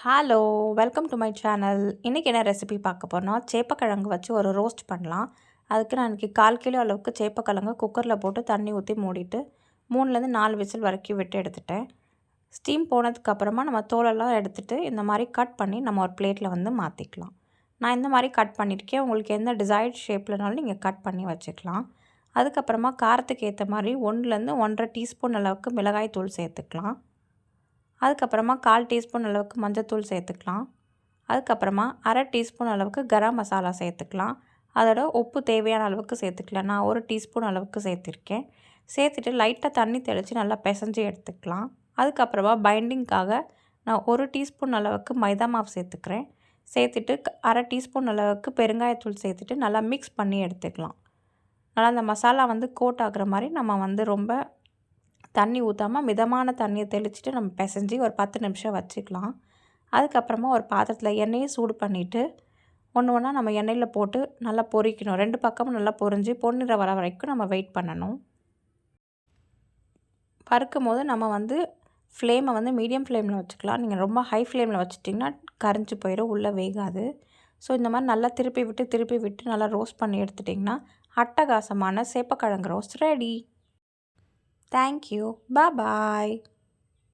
Hello, welcome to my channel. இன்றைக்கி என்ன recipe பார்க்க போகிறோன்னா, சேப்பக்கிழங்கு வச்சு ஒரு ரோஸ்ட் பண்ணலாம். அதுக்கு நான் இன்றைக்கி 1/4 கிலோ அளவுக்கு சேப்பக்கிழங்கு குக்கரில் போட்டு தண்ணி ஊற்றி மூடிட்டு 3லேருந்து 4 விசில் வரைக்கும் விட்டு எடுத்துட்டேன். ஸ்டீம் போனதுக்கப்புறமா நம்ம தோலெல்லாம் எடுத்துகிட்டு இந்த மாதிரி கட் பண்ணி நம்ம ஒரு பிளேட்டில் வந்து மாற்றிக்கலாம். நான் இந்த மாதிரி கட் பண்ணியிருக்கேன். உங்களுக்கு எந்த டிசைர்ட் ஷேப்லனாலும் நீங்கள் கட் பண்ணி வச்சுக்கலாம். அதுக்கப்புறமா காரத்துக்கு ஏற்ற மாதிரி 1லேருந்து 1½ டீஸ்பூன் அளவுக்கு மிளகாய் தூள் சேர்த்துக்கலாம். அதுக்கப்புறமா 1/4 டீஸ்பூன் அளவுக்கு மஞ்சத்தூள் சேர்த்துக்கலாம். அதுக்கப்புறமா 1/2 டீஸ்பூன் அளவுக்கு கரம் மசாலா சேர்த்துக்கலாம். அதோட உப்பு தேவையான அளவுக்கு சேர்த்துக்கலாம். நான் 1 டீஸ்பூன் அளவுக்கு சேர்த்துருக்கேன். சேர்த்துட்டு லைட்டாக தண்ணி தெளித்து நல்லா பிசைஞ்சு எடுத்துக்கலாம். அதுக்கப்புறமா பைண்டிங்காக நான் 1 டீஸ்பூன் அளவுக்கு மைதா மாவு சேர்த்துக்கிறேன். சேர்த்துட்டு 1/2 டீஸ்பூன் அளவுக்கு பெருங்காயத்தூள் சேர்த்துட்டு நல்லா மிக்ஸ் பண்ணி எடுத்துக்கலாம். நல்லா அந்த மசாலா வந்து கோட் ஆகுற மாதிரி நம்ம வந்து ரொம்ப தண்ணி ஊற்றாமல் மிதமான தண்ணியை தெளிச்சுட்டு நம்ம பிசைஞ்சு ஒரு 10 நிமிஷம் வச்சுக்கலாம். அதுக்கப்புறமா ஒரு பாத்திரத்தில் எண்ணெயை சூடு பண்ணிவிட்டு ஒன்று ஒன்றா நம்ம எண்ணெயில் போட்டு நல்லா பொரிக்கணும். 2 பக்கமும் நல்லா பொரிஞ்சு பொன்னிறம் வர வரைக்கும் நம்ம வெயிட் பண்ணணும். வறுக்கும் போது நம்ம வந்து ஃப்ளேமை வந்து மீடியம் ஃப்ளேமில் வச்சுக்கலாம். நீங்கள் ரொம்ப ஹை ஃப்ளேமில் வச்சுட்டிங்கன்னா கரிஞ்சு போயிடும், உள்ளே வேகாது. ஸோ இந்த மாதிரி நல்லா திருப்பி விட்டு நல்லா ரோஸ்ட் பண்ணி எடுத்துட்டிங்கன்னா அட்டகாசமான சேப்பக்கிழங்கு roast ready. Thank you. Bye-bye.